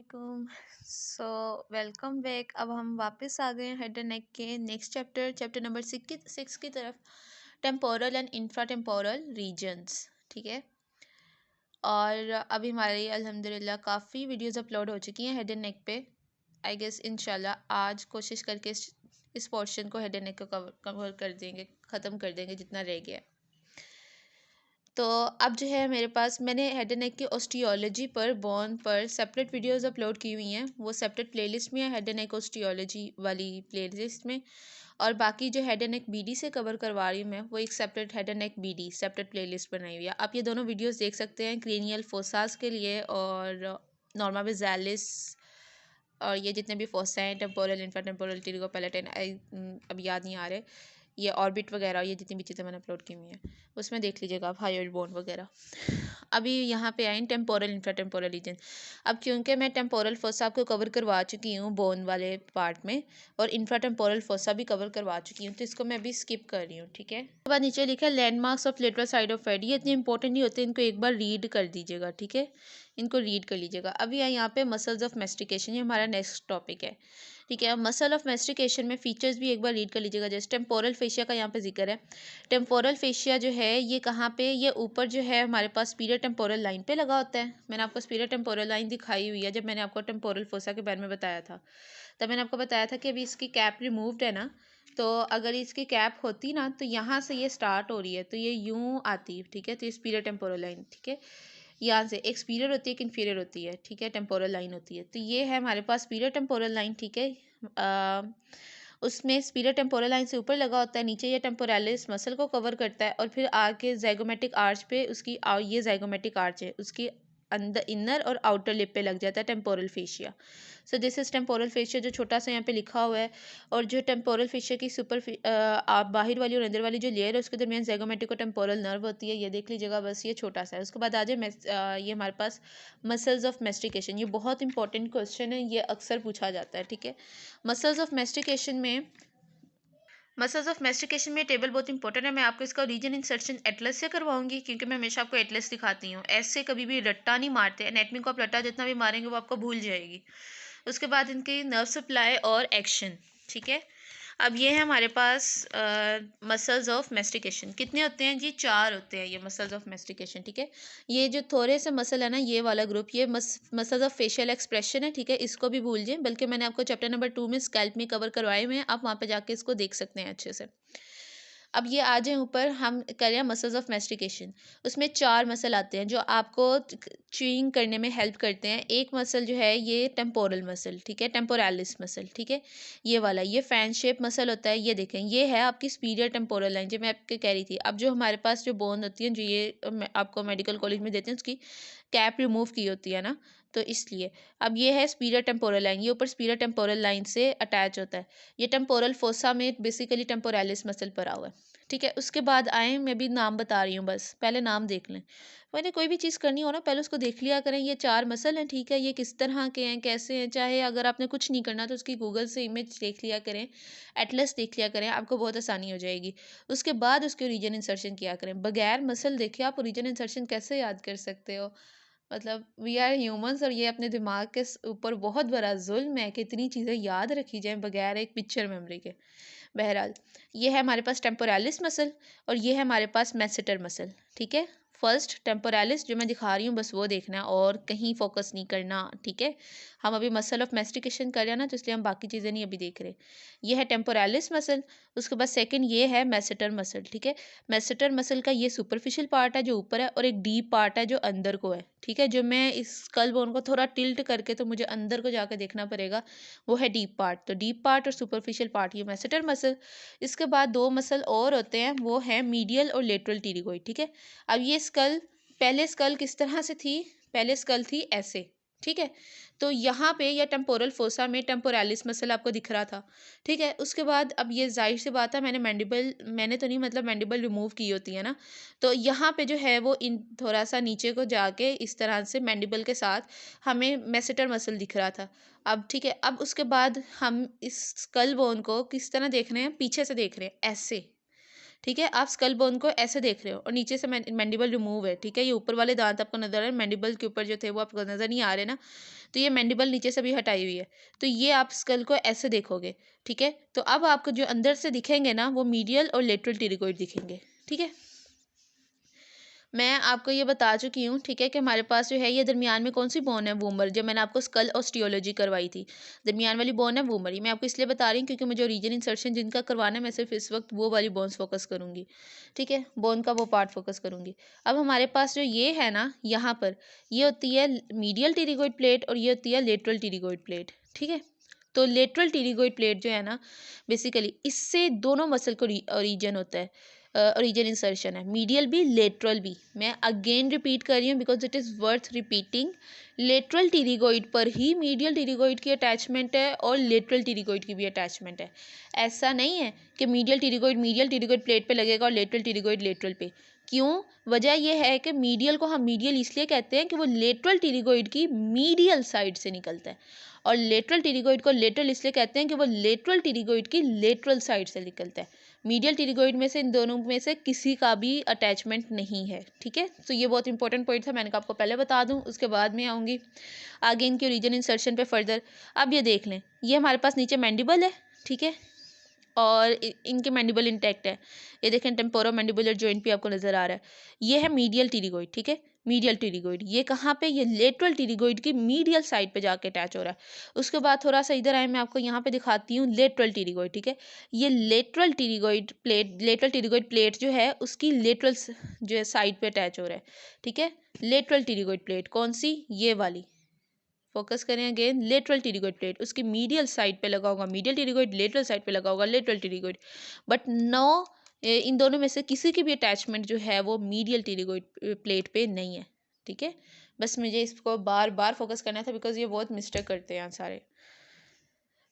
वालेकुम। So welcome back. अब हम वापस आ गए हैं हेड एंड नेक के नेक्स्ट चैप्टर नंबर 6 की तरफ, temporal and infra temporal regions. ठीक है, और अभी हमारी अल्हम्दुलिल्लाह काफ़ी वीडियोस अपलोड हो चुकी हैं हेड एंड नेक पे। आई गेस इंशाल्लाह आज कोशिश करके इस पोर्शन को हेड एंड नेक को कवर कर देंगे, ख़त्म कर देंगे जितना रह गया। तो अब जो है मेरे पास, मैंने हेड एंड नेक की ऑस्टियोलॉजी पर, बोन पर सेपरेट वीडियोस अपलोड की हुई हैं। वो सेपरेट प्लेलिस्ट में है, हेड एंड नेक ऑस्टियोलॉजी वाली प्लेलिस्ट में। और बाकी जो हेड एंड नेक बीडी से कवर करवा रही हूँ मैं, वो एक separate head and neck BD separate playlist बनाई हुई है। आप ये दोनों वीडियोस देख सकते हैं क्रेनियल फोसास के लिए और नॉर्मा बेजालिस, और ये जितने भी फोसा हैं, टेम्पोरल, इंफ्रा टेम्पोरल, टिरिगो पैलेटाइन, अब याद नहीं आ रहे, ये ऑर्बिट वगैरह, ये जितनी भी चीज़ें मैंने अपलोड की हुई हैं उसमें देख लीजिएगा आप, हायोइड बोन वगैरह। अभी यहाँ पे आए टेम्पोरल इंफ्रा टेम्पोरल रीजन। अब क्योंकि मैं टेम्पोरल फोसा आपको कवर करवा चुकी हूँ बोन वाले पार्ट में, और इंफ्रा टेम्पोरल फोसा भी कवर करवा चुकी हूँ, तो इसको मैं अभी स्किप कर रही हूँ। ठीक है, उसके बाद नीचे लिखा है landmarks of lateral side of head. ये इतने इंपॉर्टेंट नहीं होते, इनको एक बार रीड कर दीजिएगा। ठीक है, इनको रीड कर लीजिएगा। अभी यहाँ पे मसल्स ऑफ मेस्टिकेशन, ये हमारा नेक्स्ट टॉपिक है। ठीक है, मसल ऑफ मेस्टिकेशन में फीचर्स भी एक बार रीड कर लीजिएगा। जैसे टेम्पोरल फेशिया का यहाँ पे जिक्र है। टेम्पोरल फेशिया जो है ये कहाँ पे, ये ऊपर जो है हमारे पास स्पीरियर टेम्पोरल लाइन पे लगा होता है। मैंने आपको स्पीरियर टेम्पोरल लाइन दिखाई हुई है जब मैंने आपको टेम्पोरल फोसा के बारे में बताया था। तब मैंने आपको बताया था कि अभी इसकी कैप रिमूव्ड है ना, तो अगर इसकी कैप होती ना तो यहाँ से ये स्टार्ट हो रही है, तो ये यूँ आती। ठीक है, तो ये स्पीरियर टेम्पोरल लाइन। ठीक है, यहाँ से एक स्पीरियर होती है, एक इन्फीरियर होती है। ठीक है, टेम्पोरल लाइन होती है, तो ये है हमारे पास स्पीरियर टेम्पोरल लाइन। ठीक है, उसमें स्पीरियर टेम्पोरल लाइन से ऊपर लगा होता है, नीचे ये टेम्पोरालिस मसल को कवर करता है, और फिर आगे ज़ाइगोमेटिक आर्च पे उसकी ये ज़ाइगोमेटिक आर्च है, उसकी अंदर इनर और आउटर लिप पे लग जाता है temporal fascia. So this is temporal fascia, जो छोटा सा यहाँ पे लिखा हुआ है। और जो टेम्पोरल फेशिया की आप बाहर वाली और अंदर वाली जो लेयर है उसके दरमियान ज़ाइगोमेटिक और टेम्पोरल नर्व होती है, ये देख लीजिएगा। बस ये छोटा सा है। उसके बाद आ जाए ये हमारे पास मसल्स ऑफ मेस्टिकेशन। ये बहुत इंपॉर्टेंट क्वेश्चन है, ये अक्सर पूछा जाता है। ठीक है, मसल्स ऑफ मेस्टिकेशन में, मसल्स ऑफ मेस्टिकेशन में टेबल बहुत इंपॉर्टेंट है। मैं आपको इसका रीजन इंसर्शन एटलस से करवाऊंगी, क्योंकि मैं हमेशा आपको एटलस दिखाती हूँ। ऐसे कभी भी रट्टा नहीं मारते, एनेटमी को आप रट्टा जितना भी मारेंगे वो आपको भूल जाएगी। उसके बाद इनकी नर्व सप्लाई और एक्शन। ठीक है, अब ये है हमारे पास मसल्स ऑफ मेस्टिकेशन। कितने होते हैं जी? 4 होते हैं ये मसल्स ऑफ मेस्टिकेशन। ठीक है, ये जो थोड़े से मसल है ना, ये वाला ग्रुप, ये मसल्स ऑफ फेशियल एक्सप्रेशन है। ठीक है, इसको भी भूल जाए, बल्कि मैंने आपको चैप्टर नंबर 2 में स्कैल्प में कवर करवाए हुए हैं, आप वहाँ पे जाके इसको देख सकते हैं अच्छे से। अब ये आ जाए ऊपर, हम करें मसल्स ऑफ मेस्टिकेशन। उसमें 4 मसल आते हैं जो आपको च्यूइंग करने में हेल्प करते हैं। एक मसल जो है ये टेम्पोरल मसल। ठीक है, टेम्पोरालिस मसल। ठीक है, ये वाला, ये फैन शेप मसल होता है। ये देखें, ये है आपकी स्पीरियर टेम्पोरल लाइन, जो मैं आपके कह रही थी। अब जो हमारे पास जो बोन होती है, जो ये आपको मेडिकल कॉलेज में देते हैं, उसकी कैप रिमूव की होती है ना, तो इसलिए अब ये है स्पीरियर टेम्पोरल लाइन, ये ऊपर स्पीरियर टेम्पोरल लाइन से अटैच होता है। ये टेम्पोरल फोसा में बेसिकली टेम्पोरालिस मसल पर हुआ है। ठीक है, उसके बाद आए, मैं भी नाम बता रही हूँ, बस पहले नाम देख लें। मैंने कोई भी चीज़ करनी हो ना, पहले उसको देख लिया करें। ये 4 मसल हैं। ठीक है, ये किस तरह के हैं, कैसे हैं, चाहे अगर आपने कुछ नहीं करना तो उसकी गूगल से इमेज देख लिया करें, एटलस देख लिया करें, आपको बहुत आसानी हो जाएगी। उसके बाद उसके ओरिजिन इंसर्शन किया करें। बगैर मसल देखे आप ओरिजिन इंसर्शन कैसे याद कर सकते हो? मतलब वी आर ह्यूमंस, और ये अपने दिमाग के ऊपर बहुत बड़ा जुल्म है कि इतनी चीज़ें याद रखी जाएं बगैर एक पिक्चर मेमोरी के। बहरहाल, ये है हमारे पास टेम्पोरालिस मसल, और ये है हमारे पास मैसेटर मसल। ठीक है, फर्स्ट टेम्पोरालिस जो मैं दिखा रही हूँ बस वो देखना है, और कहीं फोकस नहीं करना। ठीक है, हम अभी मसल ऑफ मेस्टिकेशन कर रहे हैं ना, तो इसलिए हम बाकी चीज़ें नहीं अभी देख रहे। ये है टेम्पोरालिस मसल। उसके बाद सेकंड ये है मैसेटर मसल। ठीक है, मैसेटर मसल का ये सुपरफिशियल पार्ट है जो ऊपर है, और एक डीप पार्ट है जो अंदर को है। ठीक है, जो मैं इस स्कल बोन को थोड़ा टिल्ट करके, तो मुझे अंदर को जाकर देखना पड़ेगा, वो है डीप पार्ट। तो डीप पार्ट और सुपरफिशियल पार्ट, ये मैसेटर मसल। इसके बाद 2 मसल और होते हैं, वो है मीडियल और लेटरल टिरिगोइड। ठीक है, अब ये स्कल, पहले स्कल किस तरह से थी? पहले स्कल थी ऐसे। ठीक है, तो यहाँ पे या टेम्पोरल फोसा में टेम्पोरालिस मसल आपको दिख रहा था। ठीक है, उसके बाद अब ये जाहिर सी बात है, मैंने तो नहीं, मतलब मैंडिबल रिमूव की होती है ना, तो यहाँ पे जो है वो इन थोड़ा सा नीचे को जाके इस तरह से मैंडिबल के साथ हमें मैसेटर मसल दिख रहा था। अब ठीक है, अब उसके बाद हम इस स्कल बोन को किस तरह देख रहे हैं? पीछे से देख रहे हैं, ऐसे। ठीक है। आप स्कल बोन को ऐसे देख रहे हो और नीचे से मैंडिबल रिमूव है, ठीक है। ये ऊपर वाले दांत आपको नजर आ रहे हैं, मैंडिबल के ऊपर जो थे वो आपको नजर नहीं आ रहे ना, तो ये मैंडिबल नीचे से भी हटाई हुई है, तो ये आप स्कल को ऐसे देखोगे, ठीक है। तो अब आपको जो अंदर से दिखेंगे ना वो मीडियल और लेटरल टिरिगोइड दिखेंगे, ठीक है। मैं आपको ये बता चुकी हूँ, ठीक है, कि हमारे पास जो है ये दरमियान में कौन सी बोन है, वूमर, जब मैंने आपको स्कल ऑस्टियोलॉजी करवाई थी, दरमियान वाली बोन है वूमर। ये मैं आपको इसलिए बता रही हूँ क्योंकि मुझे रीजन इंसर्शन जिनका करवाना है मैं सिर्फ इस वक्त वो वाली बोन्स फोकस करूँगी, ठीक है, बोन का वो पार्ट फोकस करूँगी। अब हमारे पास जो ये है ना यहाँ पर, ये होती है मीडियल टिरिगोइड प्लेट और ये होती है लेटरल टिरिगोइड प्लेट, ठीक है। तो लेटरल टिरिगोइड प्लेट जो है ना, बेसिकली इससे दोनों मसल को ओरिजन होता है, ओरिजिन इंसर्शन है, मीडियल भी लेटरल भी। मैं अगेन रिपीट कर रही हूँ because it is worth repeating. Lateral pterygoid पर ही मीडियल टिरिगोइड की अटैचमेंट है और लेटरल टिरिगोइड की भी अटैचमेंट है। ऐसा नहीं है कि मीडियल टिरिगोइड प्लेट पे लगेगा और लेटरल टिरिगोइड लेटरल पे। क्यों? वजह यह है कि मीडियल को हम मीडियल इसलिए कहते हैं कि वो लेटरल टिरिगोइड की मीडियल साइड से निकलता है, और लेटरल टिरिगोइड को लेटरल इसलिए कहते हैं कि वो लेटरल टिरिगोइड की लेटरल साइड से निकलता है। मीडियल टिरिगोइड में से इन दोनों में से किसी का भी अटैचमेंट नहीं है, ठीक है। तो ये बहुत इंपॉर्टेंट पॉइंट था, मैंने कहा आपको पहले बता दूं, उसके बाद में आऊँगी आगे इनके रीजन इंसर्शन पे फर्दर। अब ये देख लें, ये हमारे पास नीचे मैंडिबल है, ठीक है, और इनके मैंडिबल इंटैक्ट है। ये देखें टेम्पोरो मैंडिबुलर जॉइंट भी आपको नजर आ रहा है। ये है मीडियल टिरिगोइड, ठीक है, मीडियल टिरिगोइड। ये कहाँ पे? ये लेटरल टिरिगोइड की मीडियल साइड पे जाके अटैच हो रहा है। उसके बाद थोड़ा सा इधर आए, मैं आपको यहाँ पे दिखाती हूँ लेटरल टिरिगोइड, ठीक है। ये लेटरल टिरिगोइड प्लेट जो है उसकी लेटरल जो है साइड पे अटैच हो रहा है, ठीक है। लेटरल टिरिगोइड प्लेट कौन सी? ये वाली, फोकस करें अगेन, लेटरल टिरिगोइड प्लेट उसकी मीडियल साइड पे लगा होगा मीडियल टिरिगोइड, लेटरल साइड पे लगा होगा लेटरल टिरिगोइड। बट नो, इन दोनों में से किसी की भी अटैचमेंट जो है वो मीडियल टिरिगोइड प्लेट पे नहीं है, ठीक है। बस मुझे इसको बार बार फोकस करना था बिकॉज ये बहुत मिस्टेक करते हैं यहाँ सारे।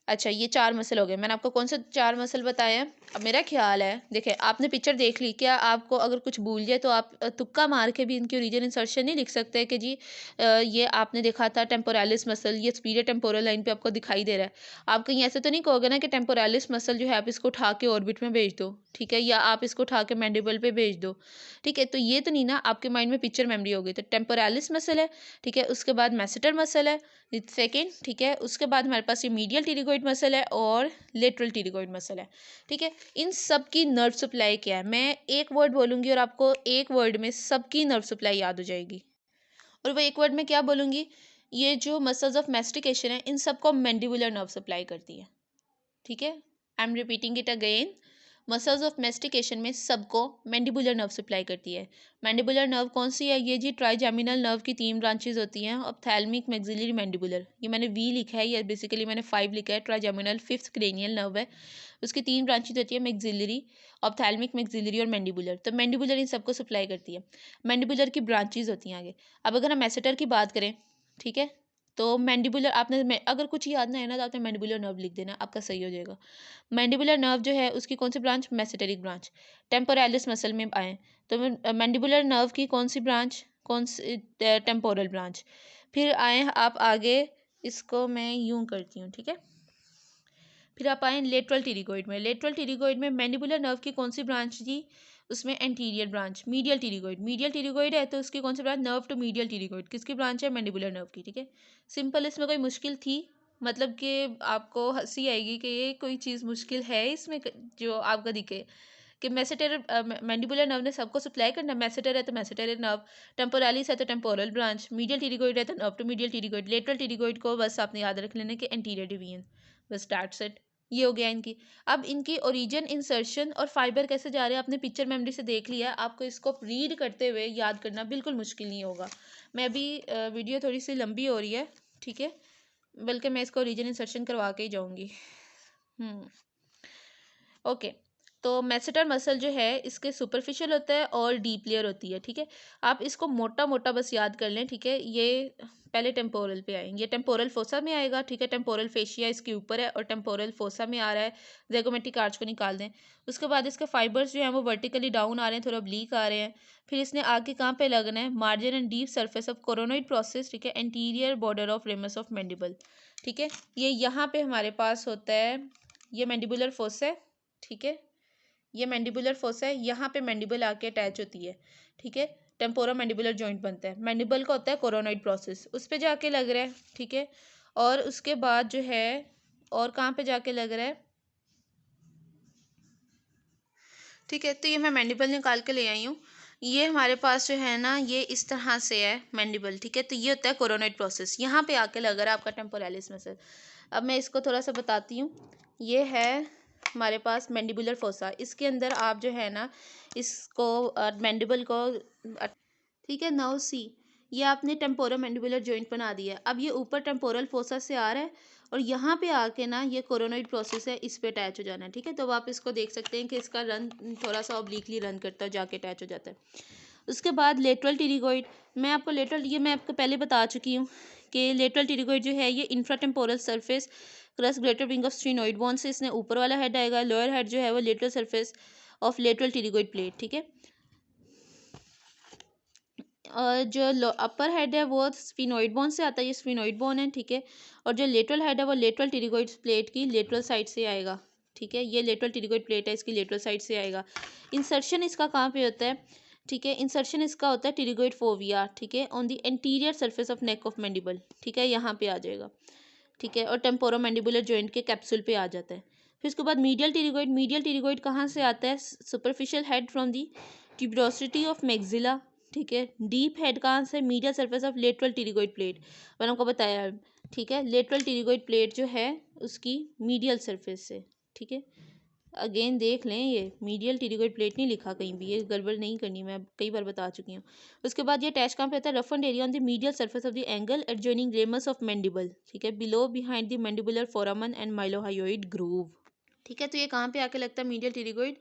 अच्छा, ये 4 मसल हो गए। मैंने आपको कौन से 4 मसल बताए हैं? अब मेरा ख्याल है, देखिए आपने पिक्चर देख ली, क्या आपको अगर कुछ भूल जाए तो आप तुक्का मार के भी इनकी ओरिजिन इंसर्शन नहीं लिख सकते कि जी ये आपने देखा था टेम्पोरालिस मसल, ये सुपीरियर टेम्पोरल लाइन पे आपको दिखाई दे रहा है। आप कहीं ऐसे तो नहीं कहोगे ना कि टेम्पोरालिस मसल जो है आप इसको उठा के ऑर्बिट में भेज दो, ठीक है, या आप इसको उठा के मैंडिबल पे भेज दो, ठीक है। तो ये तो नहीं ना, आपके माइंड में पिक्चर मेमोरी होगी। तो टेम्पोरालिस मसल है, ठीक है, उसके बाद मैसेटर मसल है सेकेंड, ठीक है, उसके बाद हमारे पास ये मीडियल टिरिगोइड मसल है और लेटरल टिरिगोइड मसल है, ठीक है। इन सब की नर्व सप्लाई क्या है? मैं एक वर्ड बोलूँगी और आपको एक वर्ड में सबकी नर्व सप्लाई याद हो जाएगी, और वो एक वर्ड में क्या बोलूँगी? ये जो मसल्स ऑफ मैस्टिकेशन है इन सबको मैंडिबुलर नर्व सप्लाई करती है, ठीक है। I am repeating it again, muscles of mastication में सबको मैंडिबुलर नर्व सप्लाई करती है। मैंडिबुलर नर्व कौन सी है? ये जी ट्राइजेमिनल नर्व की 3 ब्रांचेज होती हैं, ऑप्थैल्मिक, मैक्सिलरी, मैंडिबुलर। ये मैंने वी लिखा है, या बेसिकली मैंने 5 लिखा है। ट्राइजेमिनल 5th क्रेनियल नर्व है, उसकी 3 ब्रांचेज होती है, मैक्सिलरी, ऑप्थैल्मिक, मैक्सिलरी और मैंडिबुलर। तो मैंडिबुलर इन सबको सप्लाई करती है। मैंडिबुलर की ब्रांचेज होती हैं आगे। अब अगर हम मैसेटर की बात करें, ठीक है, तो मैंडिबुलर आपने अगर कुछ याद ना है ना तो आपने मैंडिबुलर नर्व लिख देना, आपका सही हो जाएगा। मैंडिबुलर नर्व जो है उसकी कौन सी ब्रांच? मेसेटेरिक ब्रांच। टेम्पोरालिस मसल में आए तो मैंडिबुलर नर्व की कौन सी ब्रांच? कौन सी? Temporal branch. फिर आए आप आगे, इसको मैं यूं करती हूँ, ठीक है। फिर आप आए लेटरल टिरिगोइड में। लेटरल टिरिगोइड में मैंडिबुलर नर्व की कौन सी ब्रांच जी? उसमें एंटीरियर ब्रांच। मीडियल टिरिगोइड है तो उसकी कौन सी branch? Nerve to medial pterygoid. किसकी ब्रांच है? मैंडिबुलर नर्व की, ठीक है। सिंपल, इसमें कोई मुश्किल थी? मतलब कि आपको हंसी आएगी कि ये कोई चीज़ मुश्किल है इसमें जो आपको दिखे कि मैसेटर मैंडिबुलर नर्व ने सबको सप्लाई करना। मैसेटर है तो मैसेटर नर्व, टेम्पोरालिस है तो टेम्पोरल ब्रांच, मीडियल टिरिगोइड है तो नर्व टू मीडियल टिरिगोइड, लेटरल टिरिगोइड को बस आपने याद रख लेना कि एंटीरियर डिवीजन, बस दैट्स इट। ये हो गया इनकी। अब इनकी ओरिजिन, इंसर्शन और फाइबर कैसे जा रहे हैं आपने पिक्चर मेमोरी से देख लिया। आपको इसको रीड करते हुए याद करना बिल्कुल मुश्किल नहीं होगा। मैं अभी वीडियो थोड़ी सी लंबी हो रही है, ठीक है, बल्कि मैं इसको ओरिजिन इंसर्शन करवा के ही जाऊँगी। ओके, तो मैसेटर मसल जो है इसके सुपरफिशियल होता है और डीप लेयर होती है, ठीक है। आप इसको मोटा मोटा बस याद कर लें, ठीक है। ये पहले टेम्पोरल पे आएंगे, ये टेम्पोरल फोसा में आएगा, ठीक है। टेम्पोरल फेशिया इसके ऊपर है और टेम्पोरल फोसा में आ रहा है। ज़ैगोमेटिक आर्च को निकाल दें। उसके बाद इसके फाइबर्स जो हैं वो वर्टिकली डाउन आ रहे हैं, थोड़ा ब्लीक आ रहे हैं। फिर इसने आगे कहाँ पे लगना है? Margin and deep surface of coronoid process, ठीक है। Anterior border of ramus of mandible, ठीक है। ये यहाँ पे हमारे पास होता है, ये मैंडिबुलर फोसा है, ठीक है। ये मैंडिबुलर फोसा है, यहाँ पे मैंडिबल आके अटैच होती है, ठीक है, टेम्पोरो मैंडिबुलर जॉइंट बनता है। मैंडिबल का होता है कोरोनॉइड प्रोसेस, उस पे जाके लग रहा है, ठीक है। और उसके बाद जो है और कहाँ पे जाके लग रहा है, ठीक है। तो ये मैं मैंडिबल निकाल के ले आई हूँ। ये हमारे पास जो है ना ये इस तरह से है मैंडिबल, ठीक है। तो ये होता है कोरोनॉइड प्रोसेस, यहाँ पे आके लग रहा है आपका टेम्पोरालिस मसल। अब मैं इसको थोड़ा सा बताती हूँ। ये है हमारे पास मैंडिबुलर फोसा, इसके अंदर आप जो है ना इसको मैंडिबल को, ठीक है, नाउ सी ये आपने टेम्पोरो मैंडिबुलर जॉइंट बना दिया है। अब ये ऊपर टेम्पोरल फोसा से आ रहा है और यहाँ पे आके ना ये कोरोनॉइड प्रोसेस है, इस पे अटैच हो जाना है, ठीक है। तो अब आप इसको देख सकते हैं कि इसका रन थोड़ा सा ऑब्लिकली रन करता है, जाके अटैच हो जाता है। उसके बाद लेटरल टिरिगोइड, मैं आपको लेटरल, ये मैं आपको पहले बता चुकी हूँ कि लेटरल टिरिगोइड जो है ये infratemporal surface crest greater wing of sphenoid bone से इसने ऊपर वाला हेड आएगा। लोअर हेड जो है वो lateral surface of lateral pterygoid plate, ठीक है। जो अपर हेड है वो स्फिनोइड बोन से आता है, ये स्फिनोइड बोन है, ठीक है। और जो लेटरल हेड है वो लेटरल टिरिगोइड प्लेट की लेटरल साइड से आएगा, ठीक है। ये लेटरल टिरिगोइड प्लेट है, इसकी लेटरल साइड से आएगा। इंसर्शन इसका कहाँ पे होता है, ठीक है। इंसर्शन इसका होता है टिरिगोइड फोविया, ठीक है, on the anterior surface of neck of mandible, ठीक है, यहाँ पे आ जाएगा, ठीक है। और टेम्पोरो मैंडिबुलर जॉइंट के कैप्सूल पे आ जाता है। फिर उसके बाद मीडियल टिरिगोइड, मीडियल टिरिगोइड कहाँ से आता है, superficial head from the tuberosity of maxilla, ठीक है। डीप हेड कहाँ से, medial surface of lateral pterygoid plate, मैंने आपको बताया, ठीक है। लेटरल टिरिगोइड प्लेट जो है उसकी मीडियल सरफेस से, ठीक है। अगेन देख लें, ये मीडियल टिरिगोइड प्लेट नहीं लिखा कहीं भी, ये गड़बड़ नहीं करनी, मैं कई बार बता चुकी हूँ। उसके बाद ये अटैच कहाँ पे होता है, rough and area on the medial surface of the angle adjoining ramus of mandible, ठीक है, below behind the mandibular foramen and mylohyoid groove, ठीक है। तो ये कहाँ पे आके लगता है मीडियल टिरिगोइड,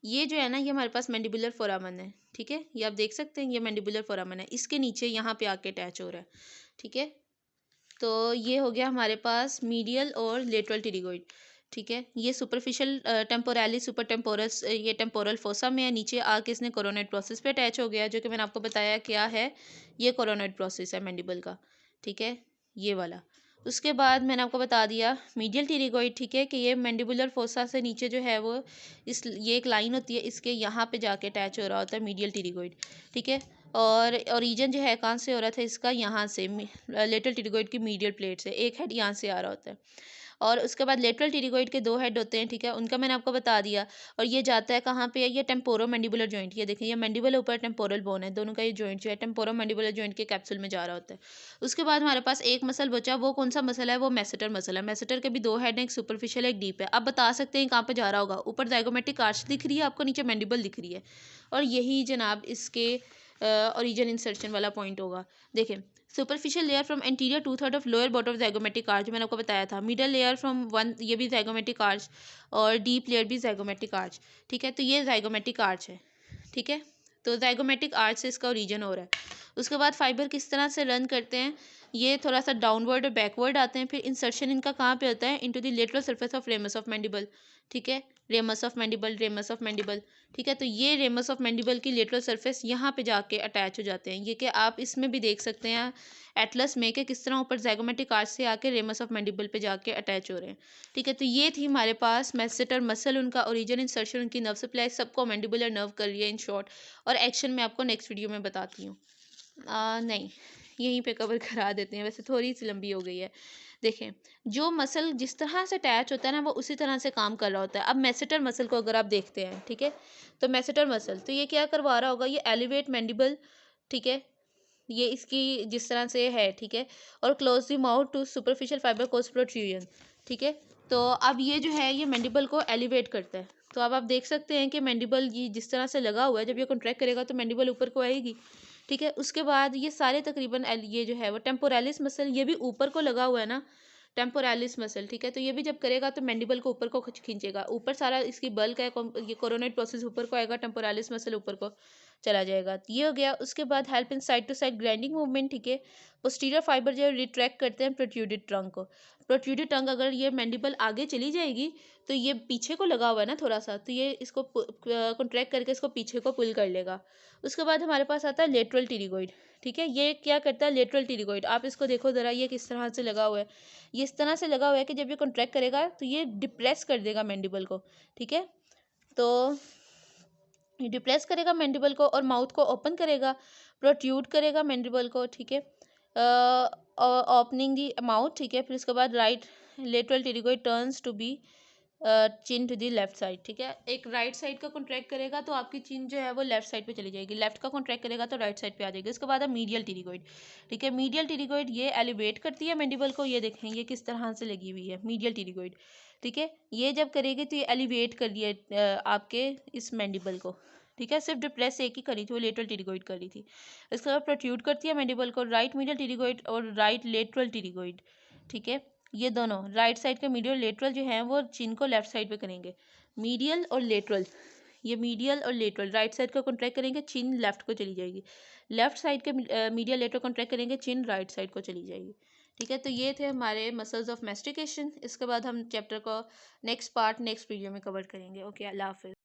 ये जो है ना ये हमारे पास मैंडिबुलर फोरामन है, ठीक है। ये आप देख सकते हैं, ये मैंडिबुलर फोरामन है, इसके नीचे यहाँ पे आके अटैच हो रहा है, ठीक है। तो ये हो गया हमारे पास मीडियल और लेटरल टिरिगोइड, ठीक है। ये सुपरफिशियल टेम्पोरली सुपर टेम्पोरस, ये टेम्पोरल फोसा में है, नीचे आके इसने कोरोनॉइड प्रोसेस पे अटैच हो गया, जो कि मैंने आपको बताया क्या है, ये कोरोनॉइड प्रोसेस है मैंडिबल का, ठीक है, ये वाला। उसके बाद मैंने आपको बता दिया मीडियल टिरिगोइड, ठीक है, कि ये मैंडिबुलर फोसा से नीचे जो है वो इस, ये एक लाइन होती है, इसके यहाँ पे जाके अटैच हो रहा होता है मीडियल टिरिगोइड, ठीक है। और ओरिजिन जो है कहाँ से हो रहा था इसका, यहाँ से लेटरल टिरिगोइड की मीडियल प्लेट से, एक हेड यहाँ से आ रहा होता है। और उसके बाद लेटरल टिरिगोइड के दो हेड होते हैं, ठीक है, उनका मैंने आपको बता दिया। और ये जाता है कहाँ पे है, ये टेम्पोरो मैंडिबुलर जॉइंट, ये देखें, ये मैंडिबल ऊपर टेम्पोरल बोन है, दोनों का ये जॉइंट जो है टेम्पोरो मैंडिबुलर जॉइंट के कैप्सूल में जा रहा होता है। उसके बाद हमारे पास एक मसल बचा, वो कौन सा मसल है, वो मेसेटर मसल है। मेसेटर के भी दो हेड हैं, एक सुपरफिशियल एक डीप है। अब बता सकते हैं कहाँ पे जा रहा होगा, ऊपर ज़ाइगोमेटिक आर्च दिख रही है आपको, नीचे मैंडिबल दिख रही है, और यही जनाब इसके ओरिजिन इंसर्शन वाला पॉइंट होगा। देखें, superficial layer from anterior two third of lower bottom of zygomatic arch, मैंने आपको बताया था। मिडल लेयर फ्रॉम वन, ये भी ज़ाइगोमेटिक आर्च, और डीप लेयर भी ज़ाइगोमेटिक आर्च, ठीक है। तो ये ज़ाइगोमेटिक आर्च है, ठीक है। तो ज़ाइगोमेटिक आर्च से इसका ओरिजिन हो रहा है। उसके बाद फाइबर किस तरह से रन करते हैं, ये थोड़ा सा डाउनवर्ड और बैकवर्ड आते हैं। फिर इंसर्शन इनका कहाँ पे होता है, into the lateral surface of ramus of mandible, ठीक है। Ramus of mandible, ramus of mandible, ठीक है। तो ये रेमस ऑफ मैंडिबल की लेटरल सरफेस यहाँ पे जाके अटैच हो जाते हैं। ये कि आप इसमें भी देख सकते हैं एटलस में कि किस तरह ऊपर ज़ाइगोमेटिक आर्च से आके रेमस ऑफ मैंडिबल पे जाके अटैच हो रहे हैं, ठीक है। तो ये थी हमारे पास मैसेटर मसल, उनका ओरिजिन, इंसर्शन, उनकी नर्व सप्लाई, सबको मैंडिबुलर नर्व कर रही है इन शॉर्ट। और एक्शन में आपको नेक्स्ट वीडियो में बताती हूँ, नहीं यहीं पे कवर करा देते हैं, वैसे थोड़ी सी लंबी हो गई है। देखें, जो मसल जिस तरह से अटैच होता है ना वो उसी तरह से काम कर रहा होता है। अब मैसेटर मसल को अगर आप देखते हैं, ठीक है, तो मैसेटर मसल तो ये क्या करवा रहा होगा, ये एलिवेट मैंडिबल, ठीक है, ये इसकी जिस तरह से है, ठीक है, और close the mouth to superficial fibre cause protrusion, ठीक है। तो अब ये जो है ये मैंडिबल को एलिवेट करता है। तो अब आप देख सकते हैं कि मैंडिबल ये जिस तरह से लगा हुआ है, जब ये कॉन्ट्रैक्ट करेगा तो मैंडिबल ऊपर को आएगी, ठीक है। उसके बाद ये सारे तकरीबन ये जो है वो टेम्पोरालिस मसल, ये भी ऊपर को लगा हुआ है ना, टेम्पोरालिस मसल, ठीक है। तो ये भी जब करेगा तो मैंडिबल को ऊपर को खींचेगा, ऊपर सारा इसकी बल्क है, ये कोरोनोइड प्रोसेस ऊपर को आएगा, टेम्पोरालिस मसल ऊपर को चला जाएगा, ये हो गया। उसके बाद help in side to side grinding movement, ठीक है। पोस्टीरियर फाइबर जो है रिट्रैक्ट करते हैं प्रोट्रूडेड ट्रंक को। प्रोट्रूडेड ट्रंक अगर ये मैंडिबल आगे चली जाएगी तो ये पीछे को लगा हुआ है ना थोड़ा सा, तो ये इसको कॉन्ट्रैक्ट करके इसको पीछे को पुल कर लेगा। उसके बाद हमारे पास आता है लेटरल टिरिगोइड, ठीक है। ये क्या करता है, लेटरल टिरिगोइड, आप इसको देखो ज़रा, ये किस तरह से लगा हुआ है, ये इस तरह से लगा हुआ है कि जब ये कॉन्ट्रैक्ट करेगा तो ये डिप्रेस कर देगा मैंडिबल को, ठीक है। तो ये डिप्रेस करेगा मैंडिबल को और माउथ को ओपन करेगा, प्रोट्यूड करेगा मैंडिबल को, ठीक है, ओपनिंग दी माउथ, ठीक है। फिर उसके बाद right lateral pterygoid turns to be chin to the left side, ठीक है। एक राइट साइड का कॉन्ट्रैक्ट करेगा तो आपकी चिन जो है वो लेफ्ट साइड पे चली जाएगी, लेफ्ट का कॉन्ट्रैक्ट करेगा तो राइट साइड पे आ जाएगी। उसके बाद है मीडियल टेरिगोइड, ठीक है। मीडियल टेरिगोइड ये एलिवेट करती है मैंडिबल को, ये देखें ये किस तरह से लगी हुई है मीडियल टेरिगोइड, ठीक है। ये जब करेगी तो ये एलिवेट कर रही है आपके इस मैंडिबल को, ठीक है। सिर्फ डिप्रेस एक ही करी थी, वो लेटरल टेरिगोइड कर रही थी। इसके बाद प्रोट्रूड करती है मैंडिबल को, राइट मीडियल टेरिगोइड और राइट लेटरल टेरिगोइड, ठीक है। ये दोनों राइट साइड के मीडियल लेटरल जो हैं वो चिन को लेफ्ट साइड पे करेंगे, मीडियल और लेटरल। ये मीडियल और लेटरल राइट साइड का कॉन्ट्रैक्ट करेंगे, चिन लेफ्ट को चली जाएगी। लेफ्ट साइड के मीडियल लेटरल कॉन्ट्रैक्ट करेंगे, चिन राइट साइड को चली जाएगी, ठीक है। तो ये थे हमारे मसल्स ऑफ मैस्टिकेशन। इसके बाद हम चैप्टर को नेक्स्ट पार्ट नेक्स्ट वीडियो में कवर करेंगे। ओके, अल्लाह हाफिज़।